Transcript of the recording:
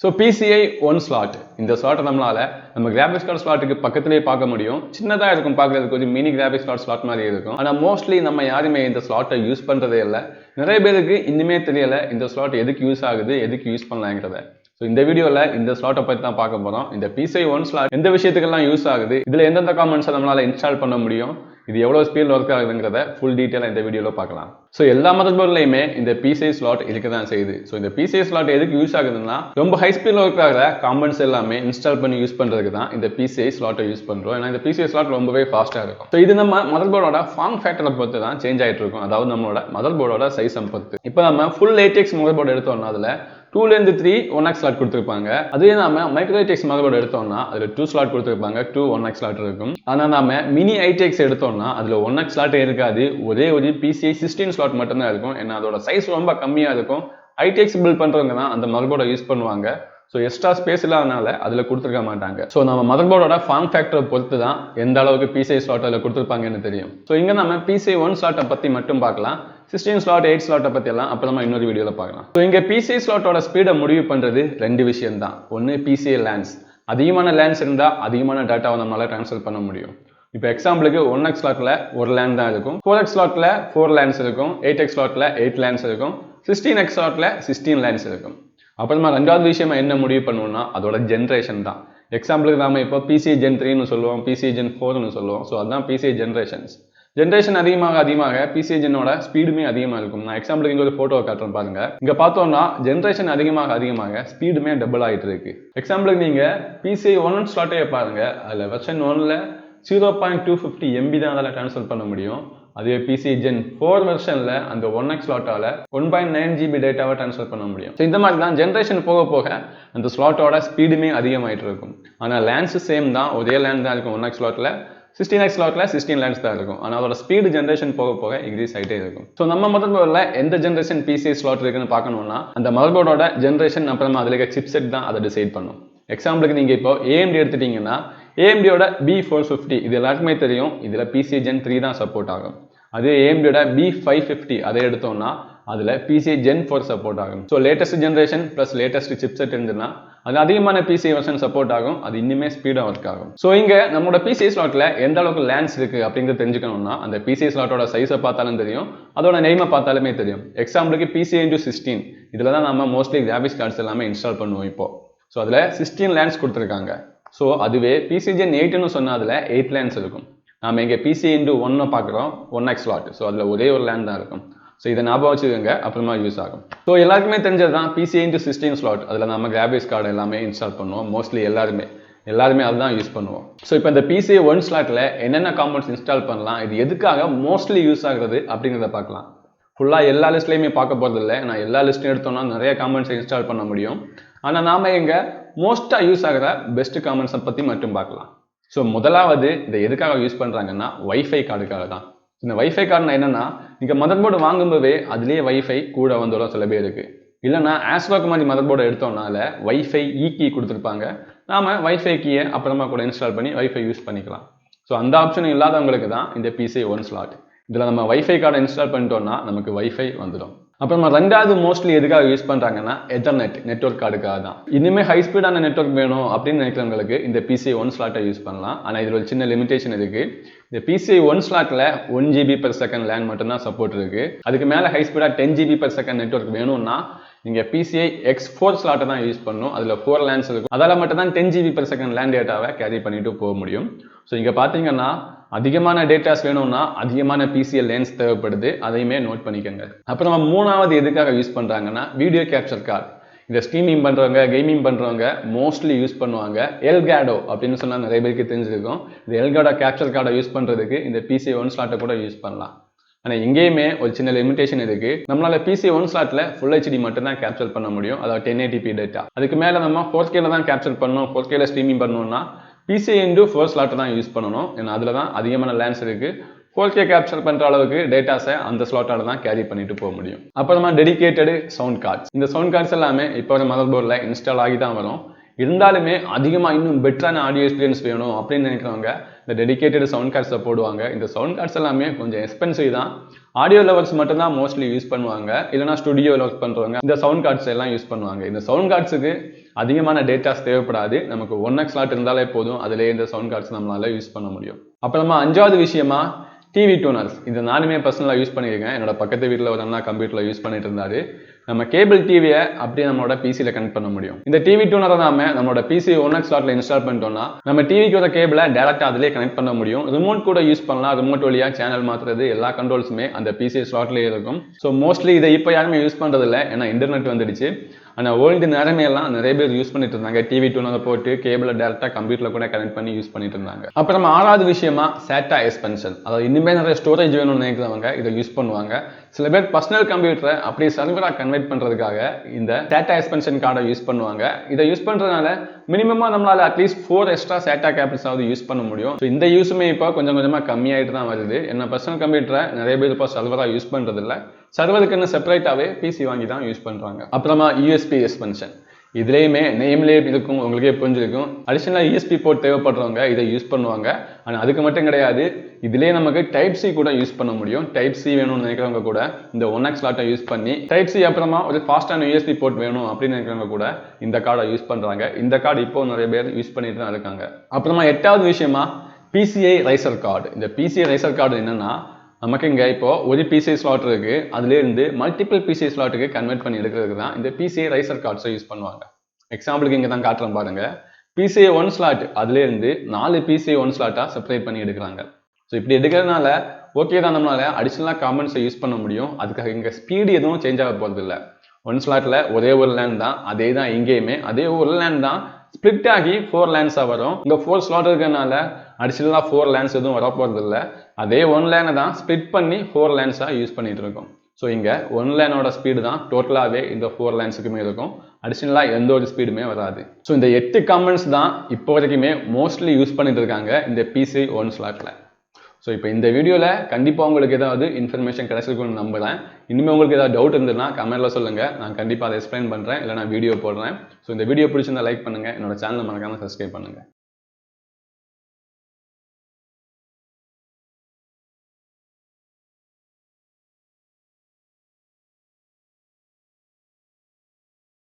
So PCIe 1 slot. இந்த slot நம்மளால நம்ம graphics card slotக்கு பக்கத்திலே பார்க்க முடியும். சின்னதா இருக்கும் பார்க்கிறதுக்கு கொஞ்சம் mini graphics card slot மாதிரி இருக்கும். ஆனா mostly நம்ம யாருமே இந்த slot யூஸ் பண்றதே இல்ல. நிறைய பேருக்கு இன்னுமே தெரியல இந்த slot எதுக்கு யூஸ் ஆகுது, எதுக்கு யூஸ் பண்ணலாம்ங்கறத. So இந்த வீடியோல இந்த slot பத்தி தான் பார்க்க போறோம். இந்த PCIe 1 slot எந்த விஷயத்துக்கெல்லாம் யூஸ் ஆகுது, இதுல எந்தெந்த கமெண்ட்ஸ் நம்மளால இன்ஸ்டால் பண்ண முடியும், இது எவ்வளவு ஸ்பீட்ல வர்க் ஆகுதுங்கறத full detail இந்த வீடியோல பார்க்கலாம். So எல்லா மதர்போர்ட்லயுமே இந்த PCIe slot இருக்க தான் செய்யுது. So இந்த PCIe slot எதுக்கு யூஸ் ஆகுதுன்னா ரொம்ப ஹை ஸ்பீட்ல வர்க் ஆகுற கமெண்ட்ஸ் எல்லாமே இன்ஸ்டால் பண்ணி யூஸ் பண்றதுக்கு தான் இந்த PCIe slot யூஸ் பண்றோம். ஏன்னா இந்த PCIe slot ரொம்பவே ஃபாஸ்டா இருக்கும். So இது நம்ம மதர்போர்டோட ஃபார்ம் ஃபேக்டரை பொறுத்து தான் சேஞ்ச் ஆயிட்டு இருக்கும். அதாவது நம்மளோட மதர்போர்டோட சைஸ் பொறுத்து. இப்போ நம்ம full ATX மதர்போர்ட் எடுத்தோம்னா அதுல 2 ல இருந்து 3 1x slot கொடுத்திருப்பாங்க. அதே நாம மைக்ரோ ATX மதர்போர்ட் எடுத்தோம்னா அதுல 2 slot கொடுத்திருப்பாங்க, 2 1x slot இருக்கும். ஆனா நாம மினி ITX எடுத்தோம்னா அதுல 1x slot இருக்காது, ஒரே ஒரு PCIe 16 slot மட்டும் தான் இருக்கும். ஏன்னா அதோட சைஸ் ரொம்ப கம்மியா இருக்கும். ITX பில்ட் பண்றவங்க தான் அந்த மதர்போர்டை யூஸ் பண்ணுவாங்க. ஸோ எக்ஸ்ட்ரா ஸ்பேஸ் இல்லாதனால அதில் கொடுத்துருக்க மாட்டாங்க. ஸோ நம்ம மதர்போர்டோட ஃபார்ம் ஃபேக்டரை பொறுத்து தான் எந்த அளவுக்கு PCIe slot அதில் கொடுத்துருப்பாங்கன்னு தெரியும். ஸோ இங்கே நம்ம PCIe 1 slot பற்றி மட்டும் பார்க்கலாம். 16 slot 8 slot பற்றி எல்லாம் அப்புறமா இன்னொரு வீடியோவில் பார்க்கலாம். ஸோ இங்கே PCIe slotோட ஸ்பீடை முடிவு பண்ணுறது ரெண்டு விஷயம் தான். ஒன்று PCIe லேன்ஸ். அதிகமான லேன்ஸ் இருந்தால் அதிகமான டேட்டாவை நம்மளால ட்ரான்ஸ்ஃபர் பண்ண முடியும். இப்போ எக்ஸாம்பிளுக்கு 1x slotல ஒரு லேன் தான் இருக்கும், 4x slotல 4 லேன்ஸ் இருக்கும், 8x slotல 8 லேன்ஸ் இருக்கும், 16x slotல 16 லேன்ஸ் இருக்கும். அப்புறமா ரெண்டாவது விஷயமா என்ன முடிவு பண்ணுவோம்னா அதோட ஜென்ரேஷன் தான். எக்ஸாம்பிளுக்கு நாம இப்போ PCIe Gen 3ன்னு சொல்லுவோம், PCIe Gen 4ன்னு சொல்லுவோம். ஸோ அதுதான் PCIe ஜென்ரேஷன்ஸ். ஜென்ரேஷன் அதிகமாக PCIe Genோட ஸ்பீடுமே அதிகமாக இருக்கும். நான் எக்ஸாம்பிளுக்கு இங்கே ஒரு ஃபோட்டோ காட்டுறேன் பாருங்க. இங்கே பார்த்தோம்னா ஜென்ரேஷன் அதிகமாக ஸ்பீடுமே டபுள் ஆகிட்டு இருக்கு. எக்ஸாம்பிளுக்கு நீங்க PCIe 1 ஸ்லாட்டே பாருங்க, அதில் வெர்ஷன் 1ல 0.250 MB தான் அதில் ட்ரான்ஸ்ஃபர் பண்ண முடியும். அதே PCIe Gen 4 வெர்ஷன்ல அந்த 1x ஸ்லாட்டால 1.9 GB டேட்டாவை ட்ரான்ஸ்ஃபர் பண்ண முடியும். ஸோ இந்த மாதிரி தான் ஜென்ரேஷன் போக போக அந்த ஸ்லாட்டோட ஸ்பீடுமே அதிகமாயிட்டு இருக்கும். ஆனால் லேன்ஸ் சேம் தான், ஒரே லேண்ட் தான் இருக்கும். 1x ஸ்லாட்ல 16x ஸ்லாட்ல 16 லேன்ஸ் தான் இருக்கும். ஆனால் அதோட ஸ்பீடு ஜென்ரேஷன் போக போக இன்க்ரீஸ் ஆகிட்டே இருக்கும். ஸோ நம்ம மதர்போர்டில் எந்த ஜென்ரேஷன் PCIe ஸ்லாட் இருக்குன்னு பார்க்கணும்னா அந்த மதர்போர்டோட ஜென்ரேஷன் அப்புறமா அதில் இருக்க சிப்செட் தான் அதை டிசைட் பண்ணும். எக்ஸாம்பிளுக்கு நீங்க இப்போ AMD எடுத்துட்டீங்கன்னா AMDயோட B450 இது எல்லாருக்குமே தெரியும். இதுல PCIe Gen 3 தான் சப்போர்ட் ஆகும். அதே AMDயோட B550 அதை எடுத்தோம்னா அதுல PCIe Gen 4 சப்போர்ட் ஆகும். So latest generation plus latest chipset இருந்துன்னா அது அதிகமான PCIe வெர்ஷன் சப்போர்ட் ஆகும், அது இன்னுமே ஸ்பீடா ஒர்க் ஆகும். ஸோ இங்க நம்மளோட PCIe ஸ்லாட்ல எந்த அளவுக்கு லேன்ஸ் இருக்கு அப்படிங்கிறது தெரிஞ்சுக்கணும்னா அந்த PCIe ஸ்லாட்டோட சைஸை பார்த்தாலும் தெரியும், அதோட நெய்மை பார்த்தாலுமே தெரியும். எக்ஸாம்பிளுக்கு PCIe x 16 இதுல தான் நம்ம மோஸ்ட்லி கிராபிக்ஸ் கார்ட்ஸ் எல்லாமே இன்ஸ்டால் பண்ணுவோம் இப்போ. ஸோ அதில் 16 லேன்ஸ் கொடுத்துருக்காங்க. ஸோ அதுவே PCIe Gen 8ன்னு சொன்னால் அதில் 8 லேன்ஸ் இருக்கும். நாம் இங்கே PCIe x 1 பார்க்குறோம், 1x slot. ஸோ அதில் ஒரே ஒரு லேன் தான் இருக்கும். ஸோ இதை ஞாபகம் வச்சுக்கோங்க, அப்புறமா யூஸ் ஆகும். ஸோ எல்லாருக்குமே தெரிஞ்சது தான் PCIe x 16 slot. அதில் நம்ம கிராபிக்ஸ் கார்டு எல்லாமே இன்ஸ்டால் பண்ணுவோம். மோஸ்ட்லி எல்லாருமே அதுதான் யூஸ் பண்ணுவோம். ஸோ இப்போ இந்த PCIe 1 slotல என்னென்ன காம்பவுண்ட்ஸ் இன்ஸ்டால் பண்ணலாம், இது எதுக்காக மோஸ்ட்லி யூஸ் ஆகுறது அப்படிங்கிறத பார்க்கலாம். ஃபுல்லாக எல்லா லிஸ்ட்லையுமே பார்க்க போகிறது இல்லை. நான் எல்லா லிஸ்ட்டும் எடுத்தோம்னா நிறைய காம்பவுண்ட்ஸை இன்ஸ்டால் பண்ண முடியும். ஆனால் நாம எங்க மோஸ்டா யூஸ் ஆகிற பெஸ்ட் காம்பவுண்ட்ஸை பற்றி மட்டும் பார்க்கலாம். ஸோ முதலாவது இதை எதுக்காக யூஸ் பண்ணுறாங்கன்னா வைஃபை கார்டுக்காக தான். இந்த வைஃபை கார்டுனா என்னன்னா நீங்கள் மதர்போர்டு வாங்கும்போதே அதுலேயே வைஃபை கூட வந்துடும் சில பேருக்கு. இல்லைன்னா ஆஸ்வாக் மாதிரி மதர்போர்டு எடுத்தோம்னால வைஃபை கீ கொடுத்துருப்பாங்க. நாம வைஃபை கீயை அப்புறமா கூட இன்ஸ்டால் பண்ணி வைஃபை யூஸ் பண்ணிக்கலாம். ஸோ அந்த ஆப்ஷன் இல்லாதவங்களுக்கு தான் இந்த PCIe 1 slot. இதில் நம்ம வைஃபை கார்டை இன்ஸ்டால் பண்ணிட்டோம்னா நமக்கு வைஃபை வந்துடும். அப்புறமா ரெண்டாவது மோஸ்ட்லி எதுக்காக யூஸ் பண்றாங்கன்னா எதர்நெட் நெட்வொர்க் கார்டுக்காக தான். இனிமே ஹை ஸ்பீடான நெட்வொர்க் வேணும் அப்படின்னு நினைக்கிறவங்களுக்கு இந்த PCIe 1 ஸ்லாட்டை யூஸ் பண்ணலாம். ஆனால் இதில் ஒரு சின்ன லிமிடேஷன் இருக்கு. இந்த PCIe 1 ஸ்லாட்ல 1 GB/s லேன் மட்டும்தான் சப்போர்ட் இருக்கு. அதுக்கு மேலே ஹை ஸ்பீடா 10 GB/s நெட்வொர்க் வேணும்னா நீங்க PCIe X4 ஸ்லாட்டை தான் யூஸ் பண்ணணும். அதுல 4 லேன்ஸ் இருக்கும். அதால மட்டும் தான் 10 GB/s லேன் டேட்டாவை கேரி பண்ணிட்டு போக முடியும். ஸோ இங்க பாத்தீங்கன்னா அதிகமான டேட்டாஸ் வேணும்னா அதிகமான PCIe லேன்ஸ் தேவைப்படுது, அதையுமே நோட் பண்ணிக்கோங்க. அப்புறமா மூணாவது எதுக்காக யூஸ் பண்றாங்கன்னா வீடியோ கேப்சர் கார்டு. இதை ஸ்ட்ரீமிங் பண்றவங்க, கேமிங் பண்றவங்க மோஸ்ட்லி யூஸ் பண்ணுவாங்க. எல்காடோ அப்படின்னு சொன்னா நிறைய பேருக்கு தெரிஞ்சிருக்கும். இந்த எல்காடோ கேப்சர் கார்டை யூஸ் பண்றதுக்கு இந்த PCIe 1 ஸ்லாட்டை கூட யூஸ் பண்ணலாம். ஆனால் இங்கேயுமே ஒரு சின்ன லிமிடேஷன் இருக்கு. நம்மளால PCIe 1 ஸ்லாட்ல Full HD மட்டும் தான் கேப்சர் பண்ண முடியும், அதாவது 1080p டேட்டா. அதுக்கு மேல நம்ம 4Kல தான் கேப்சர் பண்ணணும். 4Kல ஸ்ட்ரீமிங் பண்ணணும்னா PCIe x 4 ஸ்லாட் தான் யூஸ் பண்ணணும். ஏன்னா அதுல தான் அதிகமான லேன்ஸ் இருக்கு. 4K கேப்சர் பண்ற அளவுக்கு டேட்டாஸை அந்த ஸ்லாட்டால தான் கேரி பண்ணிட்டு போக முடியும். அப்புறமா டெடிகேட்டட் சவுண்ட் கார்ட்ஸ். இந்த சவுண்ட் கார்ட்ஸ் எல்லாமே இப்போ ஒரு மதர்போர்டில் இன்ஸ்டால் ஆகி தான் வரும். இருந்தாலுமே அதிகமாக இன்னும் பெட்டரான ஆடியோ எக்ஸ்பீரியன்ஸ் வேணும் அப்படின்னு நினைக்கிறவங்க இந்த டெடிகேட்டட் சவுண்ட் கார்ட்ஸை போடுவாங்க. இந்த சவுண்ட் கார்ட்ஸ் எல்லாமே கொஞ்சம் எக்ஸ்பென்சிவ் தான். ஆடியோ லவர்ஸ் மட்டும் தான் மோஸ்ட்லி யூஸ் பண்ணுவாங்க. இல்லைனா ஸ்டுடியோவில் ஒர்க் பண்ணுறவங்க இந்த சவுண்ட் கார்ட்ஸ் எல்லாம் யூஸ் பண்ணுவாங்க. இந்த சவுண்ட் கார்ட்ஸுக்கு அதிகமான டேட்டாஸ் தேவைப்படாது. நமக்கு 1x ஸ்லாட் இருந்தாலே போதும், அதிலே இந்த சவுண்ட் கார்ட்ஸ் நம்மளால யூஸ் பண்ண முடியும். அப்புறமா 5வது விஷயமா டிவி டியூனர்ஸ். இதை நானுமே பர்சனலாக யூஸ் பண்ணியிருக்கேன். என்னோட பக்கத்து வீட்டில் ஒரு அண்ணா கம்ப்யூட்டரில் யூஸ் பண்ணிட்டு இருந்தாரு. நம்ம கேபிள் டிவியை அப்படியே நம்மளோட பிசியில் கனெக்ட் பண்ண முடியும். இந்த டிவி டியூனரை நம்மளோட பிசி 1x ஸ்லாட்ல இன்ஸ்டால் பண்ணிட்டோம்னா நம்ம டிவிக்கு வர கேபிளை டேரக்டாக அதிலே கனெக்ட் பண்ண முடியும். ரிமோட் கூட யூஸ் பண்ணலாம். ரிமோட் வழியாக சேனல் மாற்றுறது எல்லா கண்ட்ரோல்ஸுமே அந்த பிசி ஸ்லாட்லேயே இருக்கும். ஸோ மோஸ்ட்லி இதை இப்போ யாருமே யூஸ் பண்ணுறதில்ல, ஏன்னா இன்டர்நெட் வந்துடுச்சு. ஆனால் ஓல்டு நேரமே எல்லாம் நிறைய பேர் யூஸ் பண்ணிட்டு இருந்தாங்க. டிவி டியூனரை போட்டு கேபிளை டேரக்டாக கம்ப்யூட்டரில் கூட கனெக்ட் பண்ணி யூஸ் பண்ணிட்டு இருந்தாங்க. அப்புறமா 6வது விஷயமா SATA எக்ஸ்பென்ஷன். அதாவது இனிமே நிறைய ஸ்டோரேஜ் வேணும்னு நினைக்கிறவங்க இதை யூஸ் பண்ணுவாங்க. சில பேர் பர்சனல் கம்ப்யூட்டரை அப்படியே சர்வராக கன்வெர்ட் பண்ணுறதுக்காக இந்த SATA எக்ஸ்பென்ஷன் கார்டை யூஸ் பண்ணுவாங்க. இதை யூஸ் பண்ணுறதுனால மினிமமாக நம்மளால அட்லீஸ்ட் 4 எக்ஸ்ட்ரா SATA கேபிள்ஸாவது யூஸ் பண்ண முடியும். ஸோ இந்த யூஸுமே இப்போ கொஞ்சம் கொஞ்சமாக கம்மியாயிட்டு தான் வருது. என்ன பர்சனல் கம்ப்யூட்டரை நிறைய பேர் இப்போ சர்வராக யூஸ் பண்ணுறதில்ல, சர்வருக்குன்னு செப்பரேட்டாகவே பிசி வாங்கி தான் யூஸ் பண்ணுறாங்க. அப்புறமா USB எக்ஸ்பென்ஷன். இதுலேயுமே நேம்லேயே இருக்கும், உங்களுக்கே புரிஞ்சிருக்கும். அடிஷனலாக USB போர்ட் தேவைப்படுறவங்க இதை யூஸ் பண்ணுவாங்க. ஆனால் அதுக்கு மட்டும் கிடையாது, இதிலே நமக்கு டைப் சி கூட யூஸ் பண்ண முடியும். டைப் சி வேணும்னு நினைக்கிறவங்க கூட இந்த 1x ஸ்லாட்டை யூஸ் பண்ணி டைப் சி அப்புறமா ஒரு ஃபாஸ்டான USB போர்ட் வேணும் அப்படின்னு நினைக்கிறவங்க கூட இந்த கார்டை யூஸ் பண்ணுறாங்க. இந்த கார்டு இப்போ நிறைய பேர் யூஸ் பண்ணிட்டு தான் இருக்காங்க. அப்புறமா 8வது விஷயமா PCI ரைசர் கார்டு. இந்த PCI ரைசர் கார்டு என்னன்னா, நமக்கு இங்கே இப்போ ஒரு PCI ஸ்லாட் இருக்கு, அதுலேருந்து மல்டிபிள் PCI ஸ்லாட்டுக்கு கன்வெர்ட் பண்ணி எடுக்கிறதுக்கு தான் இந்த PCI ரைசர் கார்ட்ஸை யூஸ் பண்ணுவாங்க. எக்ஸாம்பிளுக்கு இங்கே தான் காட்டுறேன் பாருங்க. PCI 1 ஸ்லாட் அதுலேருந்து 4 PCI 1 ஸ்லாட்டாக செப்பரேட் பண்ணி எடுக்கிறாங்க. ஸோ இப்படி எடுக்கிறதுனால ஓகே தான், நம்மளால அடிஷனலாக காம்பன்ஸை யூஸ் பண்ண முடியும். அதுக்காக இங்கே ஸ்பீடு எதுவும் சேஞ்ச் ஆக போகிறது இல்லை. 1 ஸ்லாட்டில் ஒரே ஒரு லேண்ட் தான், அதே தான் இங்கேயுமே அதே ஒரு லேண்ட் தான் ஸ்பிளிட் ஆகி 4 லேண்ட்ஸாக வரும். இங்கே 4 ஸ்லாட் இருக்கிறதுனால அடிஷனலாக 4 லேண்ட்ஸ் எதுவும் வரப்போகிறது இல்லை. அதே 1 லேனை தான் ஸ்பிளிட் பண்ணி 4 லேண்ட்ஸாக யூஸ் பண்ணிட்டு இருக்கோம். ஸோ இங்கே 1 லேனோட ஸ்பீடு தான் டோட்டலாகவே இந்த 4 லேண்ட்ஸுக்குமே இருக்கும். அடிஷனலாக எந்த ஒரு ஸ்பீடுமே வராது. ஸோ இந்த 8 காம்பனன்ட்ஸ் தான் இப்போ வரைக்குமே மோஸ்ட்லி யூஸ் பண்ணிட்டு இருக்காங்க இந்த PCI 1 ஸ்லாட்டில். ஸோ இப்போ இந்த வீடியோவில் கண்டிப்பாக உங்களுக்கு ஏதாவது இன்ஃபர்மேஷன் கிடைச்சிருக்குன்னு நம்புகிறேன். இனிமேல் உங்களுக்கு ஏதாவது டவுட் இருந்ததுன்னா கமெண்ட்டில் சொல்லுங்கள், நான் கண்டிப்பாக அதை எக்ஸ்பிளைன் பண்ணுறேன், இல்லை நான் வீடியோ போடுறேன். ஸோ இந்த வீடியோ பிடிச்சிருந்தா லைக் பண்ணுங்கள், என்னோட சேனலை மறக்காமல் சப்ஸ்கிரைப் பண்ணுங்கள்.